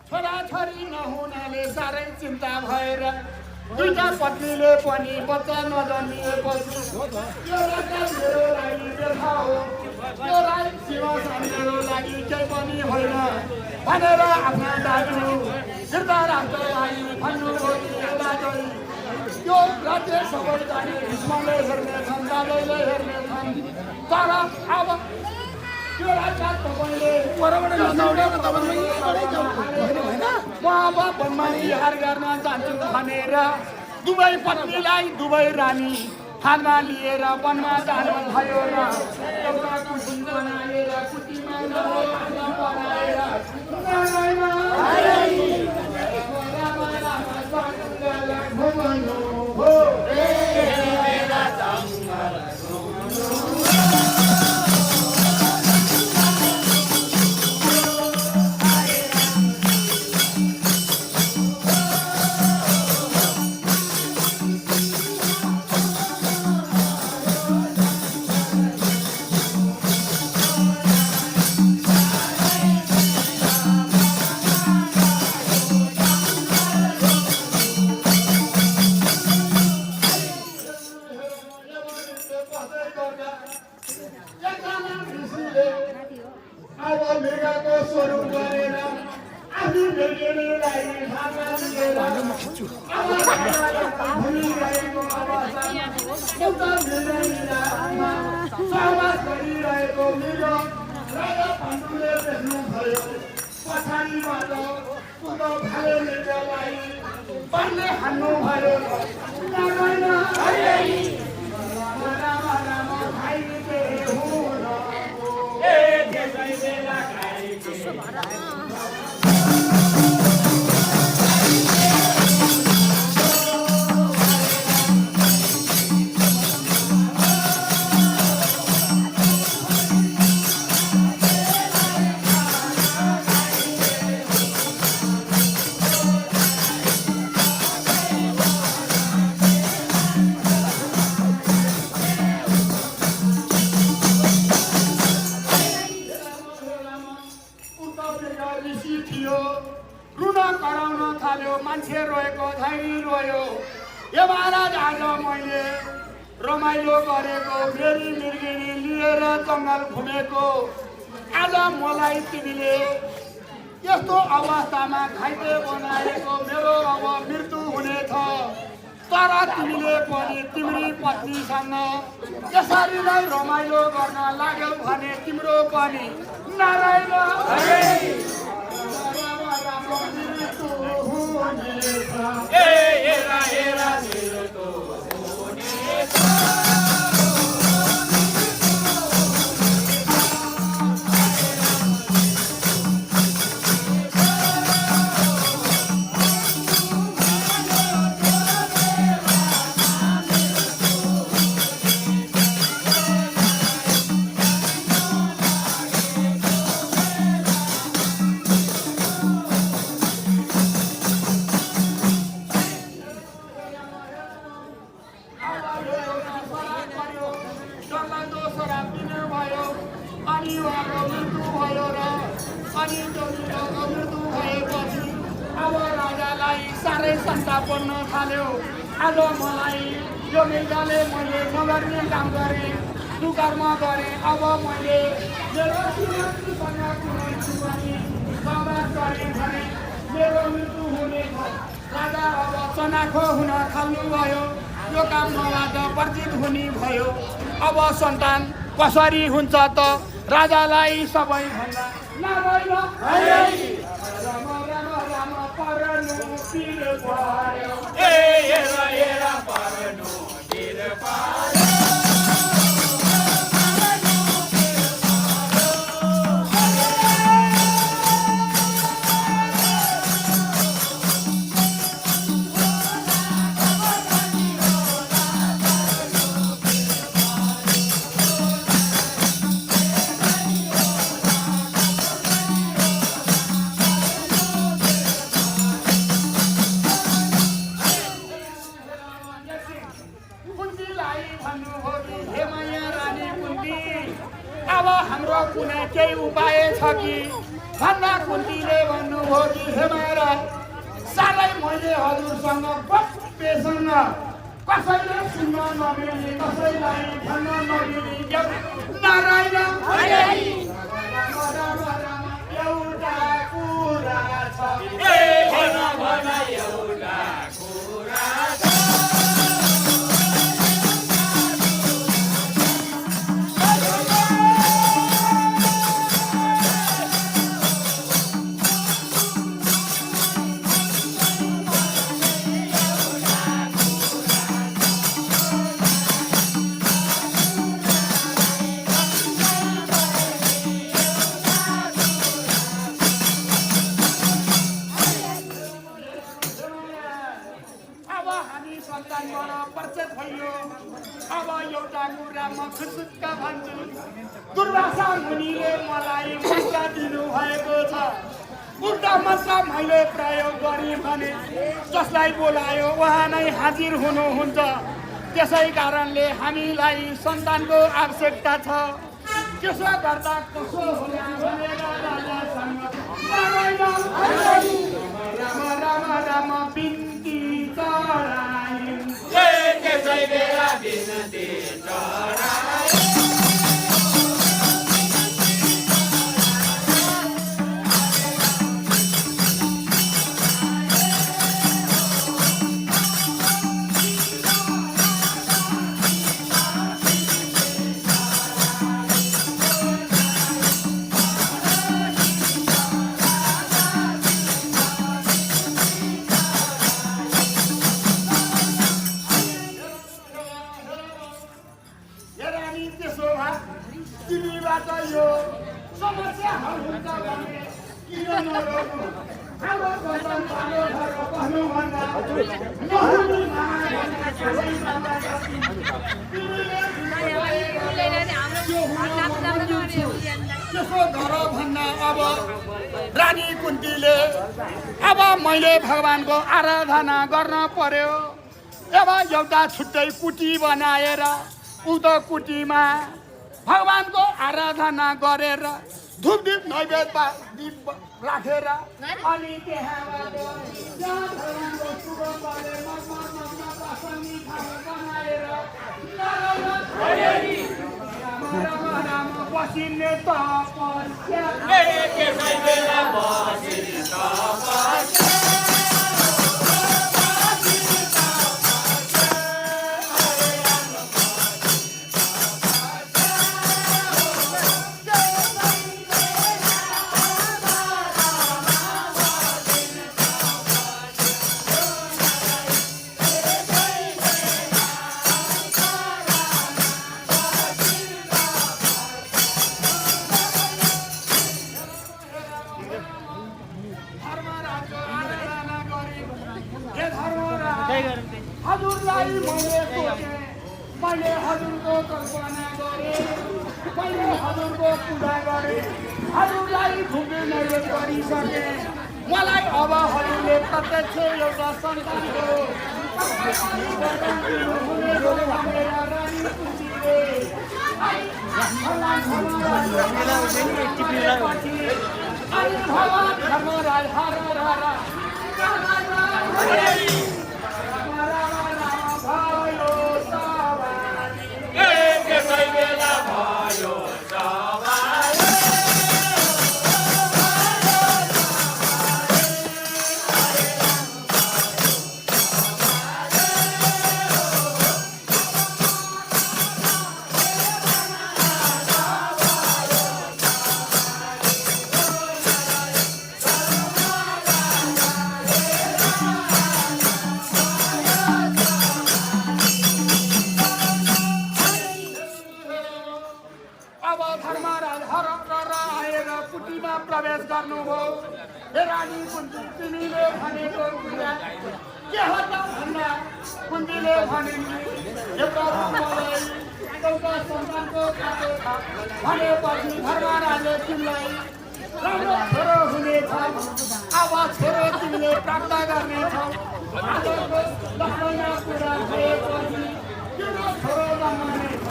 छोराछोरी नहुनाले साह्रै चिन्ता भएर दुईटा पत्नीले पनि बच्चा नजन्मिएपछि यो राजा मेरो लागि व्यथा हो, यो राज सिंहासन मेरो लागि केही पनि होइन भनेर आफ्ना दाजु धृतराष्ट्रलाई भन्नुभयो। दाजुले यो राज्य सबै जाने भीष्मले हेर्नेछन्, दाजुले हेर्नेछन्, तर अब त्यो राजा तपाईँले म अब वनमाली हार गर्न जान्छु भनेर दुवै पत्नीलाई दुवै रानी हातमा लिएर वनमा जानुभयो र एउटा कुटी बनाएर कुटीमा बनाएर मान्छे रोएको धैर्य रोयो। यो महाराज आज मैले रमाइलो गरेको फेरि मिर्गिनी लिएर जङ्गल घुमेको आज मलाई तिमीले यस्तो अवस्थामा घाइते बनाएको मेरो अब मृत्यु हुनेछ। तर तिमीले पनि तिम्री पत्नीसँग यसरी नै रमाइलो गर्न लाग्यौ भने तिम्रो पनि नारायण छोरा दिनुभयो अनि उहाँको मृत्यु भयो र अनि त्यो मृत्यु भएपछि अब राजालाई साह्रै सन्ताप पर्न थाल्यो। आज मलाई यो मेघाले मैले नगर्ने काम गरेँ, दुकर्म गरेँ। अब मैले मेरो श्रीमतीसँग कुनै जुवानी संवाद गरेँ भने मेरो मृत्यु हुनेछ। राजा अब चनाखो हुन थाल्नुभयो। यो काम नलाग्दा वर्जित हुने भयो। अब सन्तान कसरी हुन्छ त राजालाई सबैभन्दा नभइलो राम राम राम परनु पीर पायो ए हेरा हेरा परनु पीर पायो। अब हाम्रो कुनै केही उपाय छ कि भन्दा कुन्तीले भन्नुभयो कि हे महाराज साह्रै मैले हजुरसँग गप्पेसँग कसैले सुन्न नमिल्ने कसैलाई भन्न नमिल्ने नारायण एउटा कुरा छ एउटा कुरा अब एउटा कुरा म खुसुक्क भन्छु। दुर्वासा मुनिले मलाई मन्त्र दिनुभएको छ। उल्टा मन्त्र मैले प्रयोग गरेँ भने जसलाई बोलायो उहाँ नै हाजिर हुनुहुन्छ। त्यसै कारणले हामीलाई सन्तानको आवश्यकता छ। त्यसो गर्दा कसो होला भनेर राजासँग राम राम राम बिन्ती चढाइन्। त्यसै बेला बिन्ती चढाइन्। तिमीबाट यो समस्या हल हुन्छ भने किन नरोक्नु? हाम्रो वचन हाम्रो घर भन्नुभन्दा त्यसो गर भन्न अब रानी कुन्तीले अब मैले भगवानको आराधना गर्न पर्यो। अब एउटा छुट्टै कुटी बनाएर उक्त कुटीमा भगवानको आराधना गरेर धुपदीप नैवेद्य राखेर अनि त्यहाँबाट भगवानको शुभ गरेर बसिने तपस्या हजुरलाई मैले सोचेँ, मैले हजुरको कल्पना गरेँ, मैले हजुरको पूजा गरेँ, हजुरलाई धुपी नैवेद्य गरिसकेँ। मलाई अब हजुरले प्रत्यक्ष एउटा सन्तानको वरदान दिनुहुनेछ भनेर रानी कुन्तीले अब धर्मराज हर आएर कुटीमा प्रवेश गर्नुभयो। रानी कुन्ती तिमीले भनेको कुरा के हो त भन्दा कुन्तीले भनिन् एउटा सन्तानको खाएको छ भनेपछि धर्मराजले तिमीलाई राम्रो छोरो हुनेछ। अब छोरो तिमीले प्राप्त गर्नेछौ। आजको दशैँमा कुरा भएपछि तिम्रो छोरो जन्मनेछ।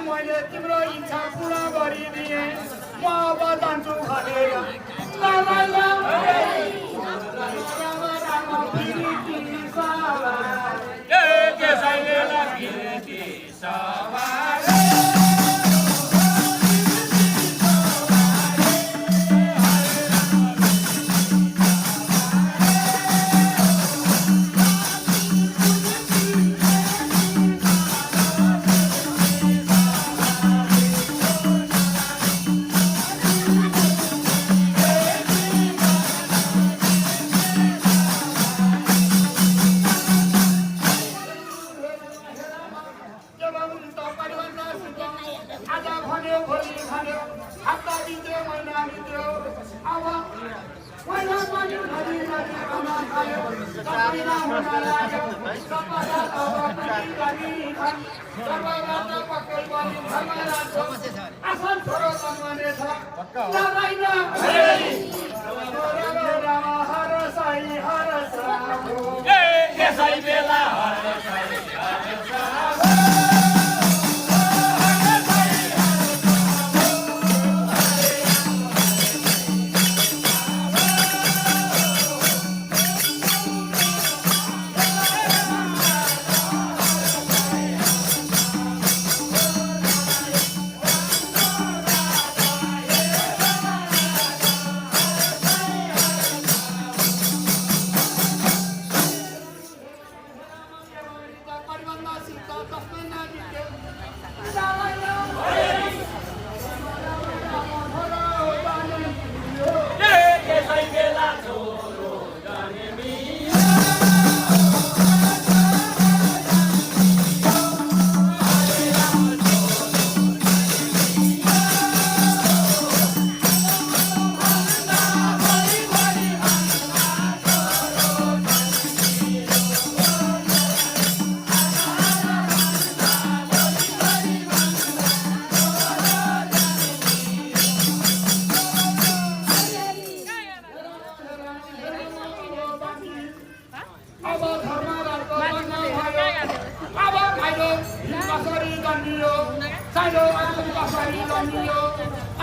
मैले तिम्रो इच्छा पूरा गरिदिए म अब जान्छु भनेर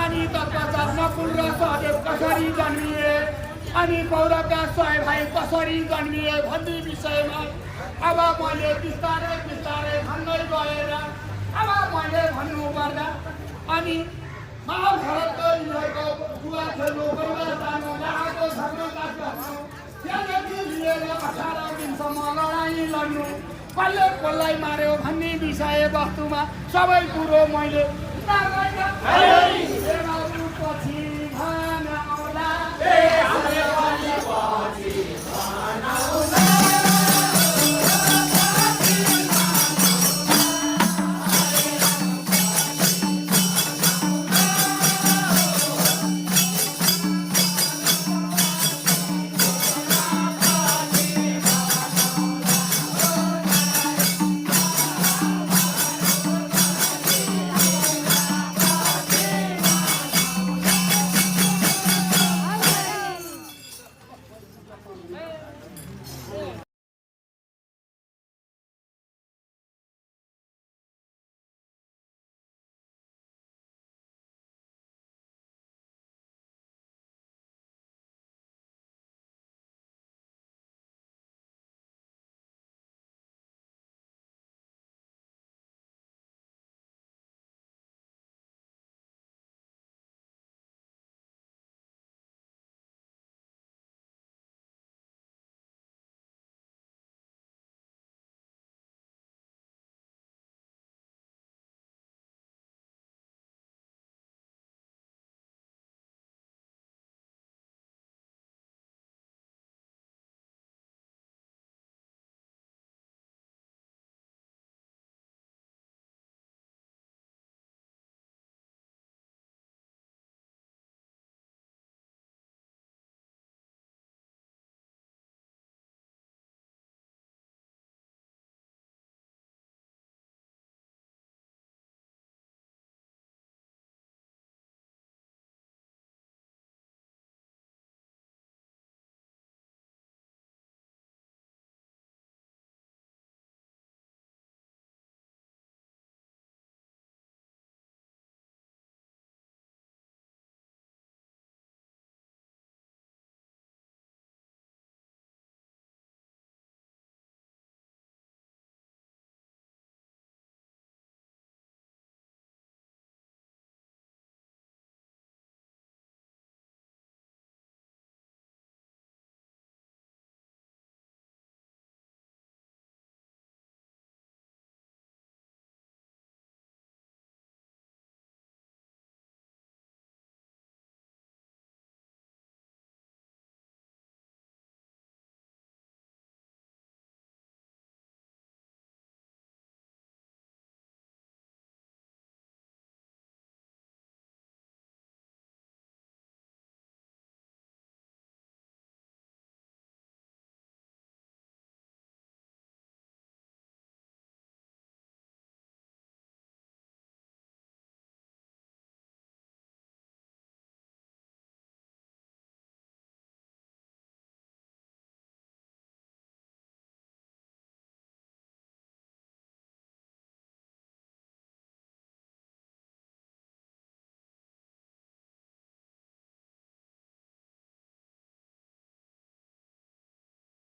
अनि तत्पश्चात नकुल र सहदेव कसरी जन्मिए अनि कौरवका 100 भाइ कसरी जन्मिए भन्ने विषयमा अब मैले बिस्तारै बिस्तारै भन्दै गएर अब मैले भन्नुपर्दा अनि महाभारतको यिनीहरूको बुवा खेल्नु गौरव जानु लाएको धर्मकाज गर्नु त्यहाँदेखि लिएर 18 दिनसम्म लडाइँ लड्नु कसले कसलाई मार्यो भन्ने विषय वस्तुमा सबै कुरो मैले